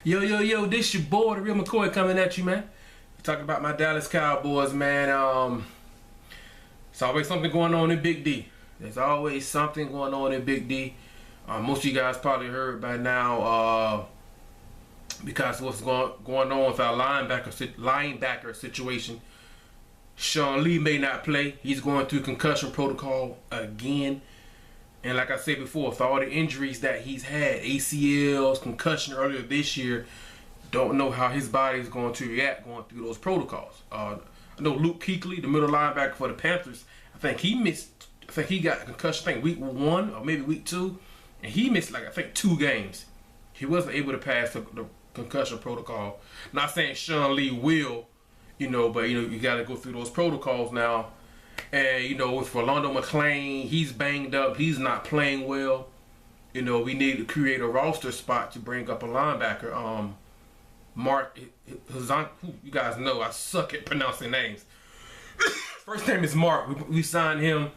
Yo, this your boy, the real McCoy, coming at you, man. Talking about my Dallas Cowboys, man. It's always something going on in Big D. There's always something going on in Big D. Most of you guys probably heard by now because of what's going on with our linebacker situation. Sean Lee may not play. He's going through concussion protocol again. And like I said before, for all the injuries that he's had, ACLs, concussion earlier this year, don't know how his body is going to react going through those protocols. I know Luke Kuechly, the middle linebacker for the Panthers, I think he got a concussion, I think week 1 or maybe week 2, and he missed like I think 2 games. He wasn't able to pass the concussion protocol. Not saying Sean Lee will, but you got to go through those protocols now. And with Rolando McClain, he's banged up. He's not playing well. We need to create a roster spot to bring up a linebacker. Mark Hazan, you guys know I suck at pronouncing names. First name is Mark. We signed him,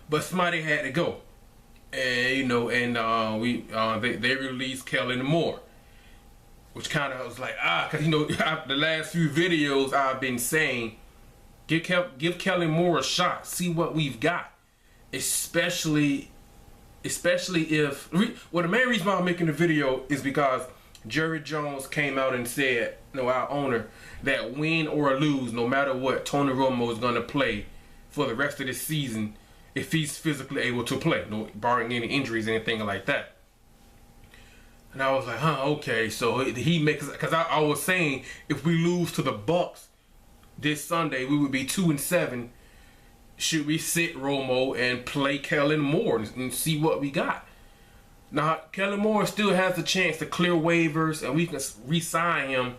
but somebody had to go. And they released Kellen Moore, which kind of was like because the last few videos I've been saying, give Kelly Moore a shot, see what we've got, especially if the main reason why I'm making the video is because Jerry Jones came out and said, our owner, that win or lose, no matter what, Tony Romo is going to play for the rest of the season if he's physically able to play, barring any injuries, anything like that. And I was like, okay, so he makes, because I was saying if we lose to the Bucks this Sunday, we would be 2-7. Should we sit Romo and play Kellen Moore and see what we got? Now, Kellen Moore still has a chance to clear waivers, and we can re-sign him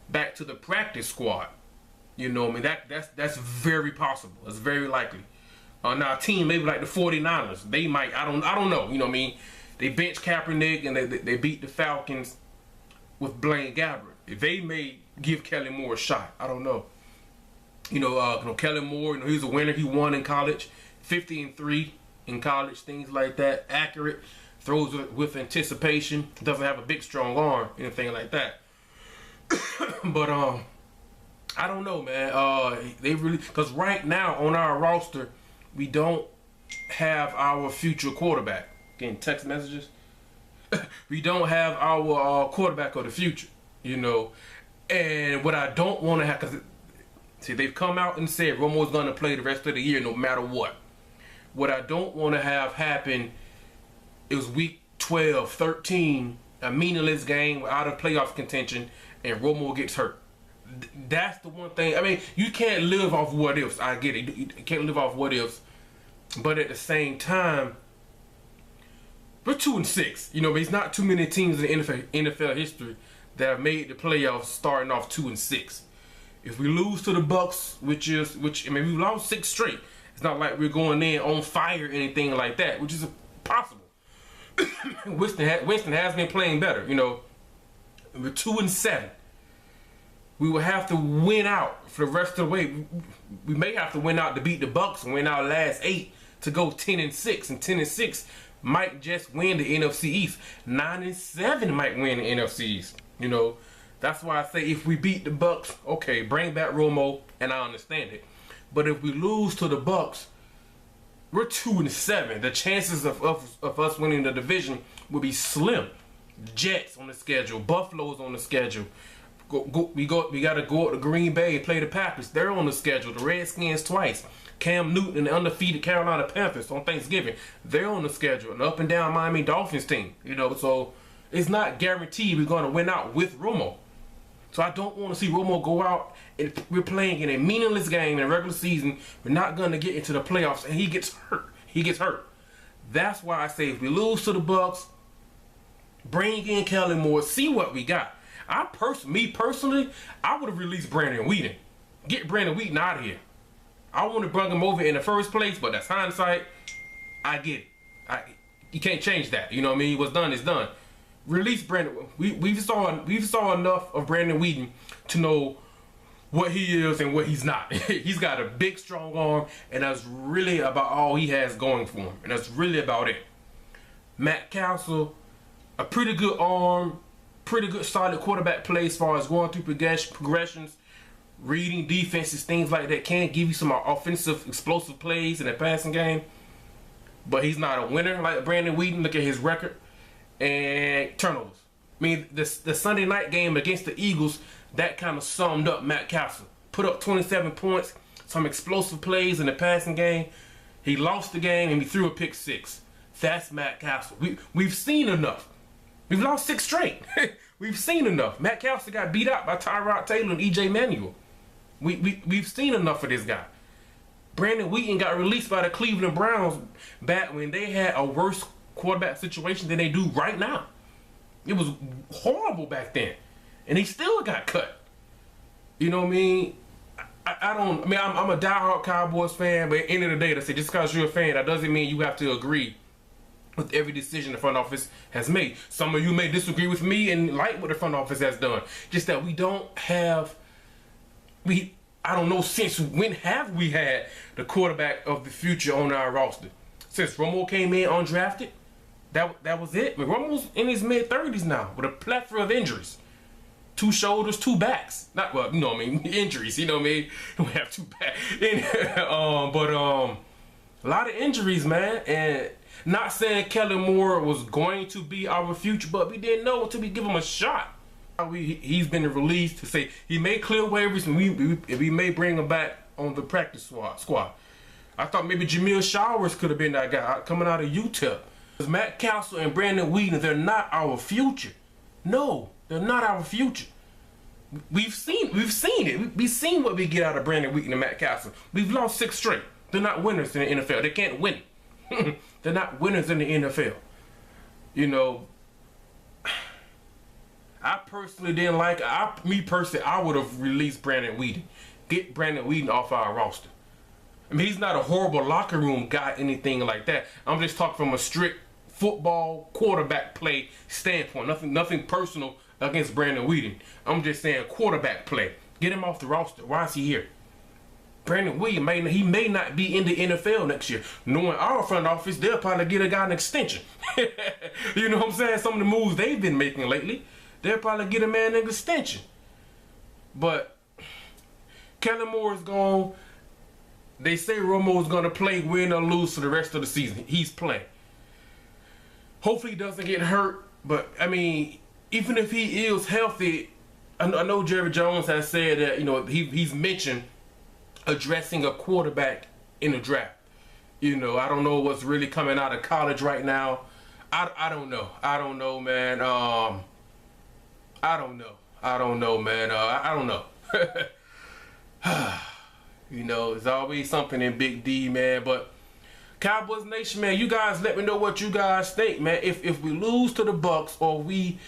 back to the practice squad. That's very possible. It's very likely. Now, a team maybe like the 49ers, they might. I don't know. They bench Kaepernick and they beat the Falcons with Blaine Gabbert. They may give Kellen Moore a shot. I don't know. Kellen Moore, he's a winner. He won in college, 50-3 in college, things like that. Accurate, throws with anticipation. Doesn't have a big, strong arm, anything like that. But I don't know, man. They really, because right now on our roster, we don't have our future quarterback. Getting text messages. We don't have our quarterback of the future, And what I don't want to have, because they've come out and said Romo's going to play the rest of the year no matter what. What I don't want to have happen is week 12, 13, a meaningless game out of playoff contention, and Romo gets hurt. That's the one thing. I mean, you can't live off what ifs. I get it. You can't live off what ifs. But at the same time, we're 2-6. There's not too many teams in the NFL history that have made the playoffs starting off 2-6. If we lose to the Bucks, which we lost 6 straight. It's not like we're going in on fire or anything like that, which is possible. Winston has been playing better. We're 2-7. We will have to win out for the rest of the way. We may have to win out to beat the Bucks and win our last 8 to go 10-6, and 10-6 might just win the NFC East. 9-7 might win the NFC East. That's why I say if we beat the Bucks, okay, bring back Romo, and I understand it. But if we lose to the Bucks, we're 2-7. The chances of us winning the division will be slim. Jets on the schedule, Buffalo's on the schedule. We got to go up to Green Bay and play the Packers. They're on the schedule. The Redskins twice. Cam Newton and the undefeated Carolina Panthers on Thanksgiving. They're on the schedule. An up and down Miami Dolphins team. So it's not guaranteed we're going to win out with Romo. So I don't want to see Romo go out and we're playing in a meaningless game in a regular season. We're not going to get into the playoffs and he gets hurt. That's why I say if we lose to the Bucks, bring in Kellen Moore, see what we got. Me personally, I would have released Brandon Weeden. Get Brandon Weeden out of here. I want to bring him over in the first place, but that's hindsight. I get it. You can't change that. What's done is done. Release Brandon. We saw enough of Brandon Weeden to know what he is and what he's not. He's got a big, strong arm, and that's really about all he has going for him. And that's really about it. Matt Castle, a pretty good arm, pretty good, solid quarterback play as far as going through progressions, reading defenses, things like that. Can give you some offensive, explosive plays in the passing game. But he's not a winner like Brandon Weeden. Look at his record. And turnovers. I mean, the Sunday night game against the Eagles, that kind of summed up Matt Castle. Put up 27 points, some explosive plays in the passing game. He lost the game and he threw a pick 6. That's Matt Castle. We've seen enough. We've lost 6 straight. We've seen enough. Matt Castle got beat out by Tyrod Taylor and E.J. Manuel. We've seen enough of this guy. Brandon Weeden got released by the Cleveland Browns back when they had a worse quarterback situation than they do right now. It was horrible back then. And he still got cut. You know what I mean? I'm a diehard Cowboys fan, but at the end of the day, just because you're a fan, that doesn't mean you have to agree with every decision the front office has made. Some of you may disagree with me and like what the front office has done. Just that we don't have, I don't know since when have we had the quarterback of the future on our roster. Since Romo came in undrafted, that was it. I mean, Romo's in his mid-30s now with a plethora of injuries. 2 shoulders, 2 backs. Not, well, you know what I mean, injuries, you know what I mean? We have 2 backs. A lot of injuries, man. And not saying Kellen Moore was going to be our future, but we didn't know until we give him a shot. He's been released to say he may clear waivers and we may bring him back on the practice squad. I thought maybe Jamil Showers could have been that guy coming out of UTEP. Matt Castle and Brandon Weeden, they're not our future. No, they're not our future. We've seen it. We've seen what we get out of Brandon Weeden and Matt Castle. We've lost 6 straight. They're not winners in the NFL. They can't win. They're not winners in the NFL. You know, I personally didn't like. Me personally, I would have released Brandon Weeden. Get Brandon Weeden off our roster. I mean, he's not a horrible locker room guy, anything like that. I'm just talking from a strict football quarterback play standpoint. Nothing personal against Brandon Weeden. I'm just saying quarterback play. Get him off the roster. Why is he here? Brandon Weeden may not be in the NFL next year. Knowing our front office, they'll probably get a guy an extension. You know what I'm saying? Some of the moves they've been making lately, they'll probably get a man an extension. But Kellen Moore is gone. They say Romo is going to play, win or lose for the rest of the season. He's playing. Hopefully he doesn't get hurt. But, I mean, even if he is healthy, I know Jerry Jones has said that, you know, he's mentioned addressing a quarterback in the draft. You know, I don't know what's really coming out of college right now. I don't know. I don't know, man. I don't know. I don't know, man. I don't know. You know, there's always something in Big D, man. But Cowboys Nation, man, you guys let me know what you guys think, man. If we lose to the Bucks or week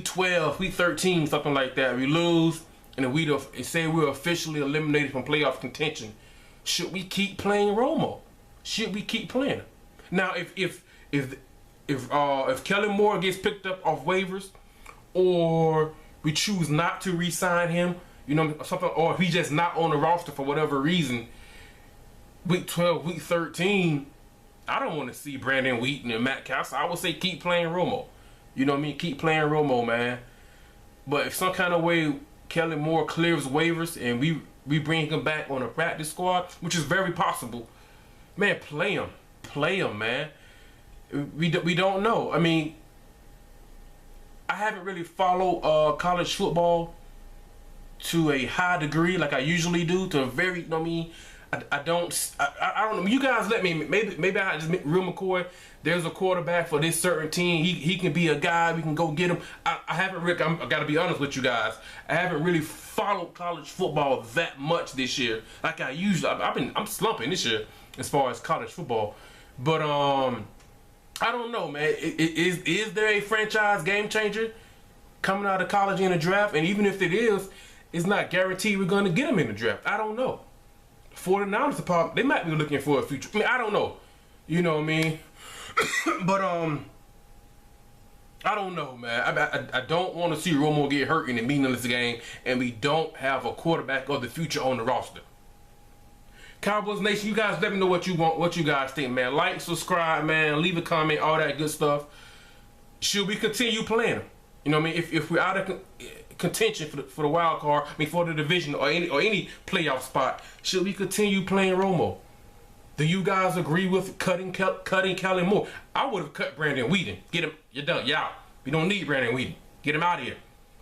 12, week 13, something like that, we lose and then we say we're officially eliminated from playoff contention, should we keep playing Romo? Should we keep playing him? Now, if Kellen Moore gets picked up off waivers, or we choose not to re-sign him, you know, something, or if he's just not on the roster for whatever reason, week 12, week 13, I don't want to see Brandon Weeden and Matt Castle. I would say keep playing Romo. You know what I mean? Keep playing Romo, man. But if some kind of way Kellen Moore clears waivers and we bring him back on a practice squad, which is very possible, man, play him. Play him, man. We don't know. I mean, I haven't really followed college football to a high degree like I usually do. To a very, you know what I mean? I don't know. You guys let me. Maybe I just real McCoy. There's a quarterback for this certain team. He can be a guy. We can go get him. I haven't really. I got to be honest with you guys. I haven't really followed college football that much this year. Like I usually. I'm slumping this year as far as college football. But I don't know, man. Is there a franchise game changer coming out of college in the draft? And even if it is, it's not guaranteed we're going to get him in the draft. I don't know. 49ers the problem. They might be looking for a future. I mean, I don't know. You know what I mean? But I don't know, man. I don't want to see Romo get hurt in a meaningless game, and we don't have a quarterback of the future on the roster. Cowboys Nation, you guys let me know what you want, what you guys think, man. Like, subscribe, man. Leave a comment, all that good stuff. Should we continue playing him? You know what I mean? If we're out of contention for the wild card, I mean for the division or any playoff spot, should we continue playing Romo? Do you guys agree with cutting Kellen Moore? I would have cut Brandon Weeden. Get him. You're done. You're out. We don't need Brandon Weeden. Get him out of here.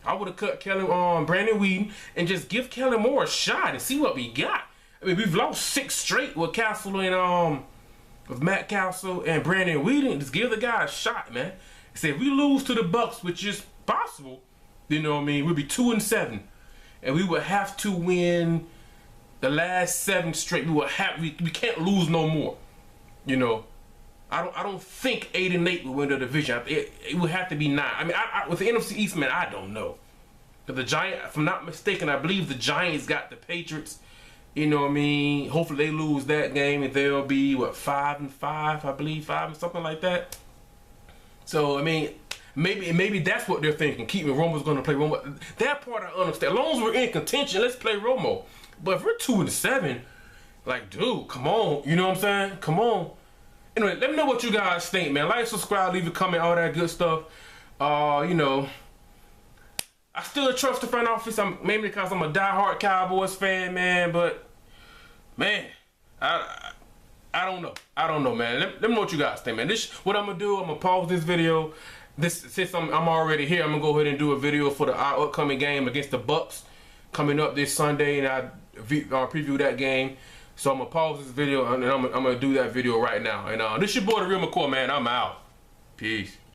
I would have cut Brandon Weeden and just give Kellen Moore a shot and see what we got. I mean, we've lost 6 straight with Castle and with Matt Castle and Brandon Weeden. Just give the guy a shot, man. Say if we lose to the Bucks, which is possible, you know what I mean, we'll be 2-7, and we would have to win the last 7 straight. We can't lose no more. You know, I don't think 8-8 will win the division. It would have to be 9. I mean, with the NFC East, man, I don't know. But the Giants, if I'm not mistaken, I believe the Giants got the Patriots. You know what I mean? Hopefully they lose that game and they'll be what 5-5, I believe 5 and something like that. So I mean, maybe that's what they're thinking. Keeping Romo's going to play Romo. That part I understand. As long as we're in contention, let's play Romo. But if we're 2-7, like, dude, come on. You know what I'm saying? Come on. Anyway, let me know what you guys think, man. Like, subscribe, leave a comment, all that good stuff. You know, I still trust the front office. Maybe because I'm a diehard Cowboys fan, man. But man, I don't know. I don't know, man. Let me know what you guys think, man. What I'm gonna do. I'm gonna pause this video. Since I'm already here, I'm gonna go ahead and do a video for our upcoming game against the Bucks coming up this Sunday, and I preview that game. So I'm gonna pause this video and I'm gonna do that video right now. And this your boy, The Real McCoy, man. I'm out. Peace.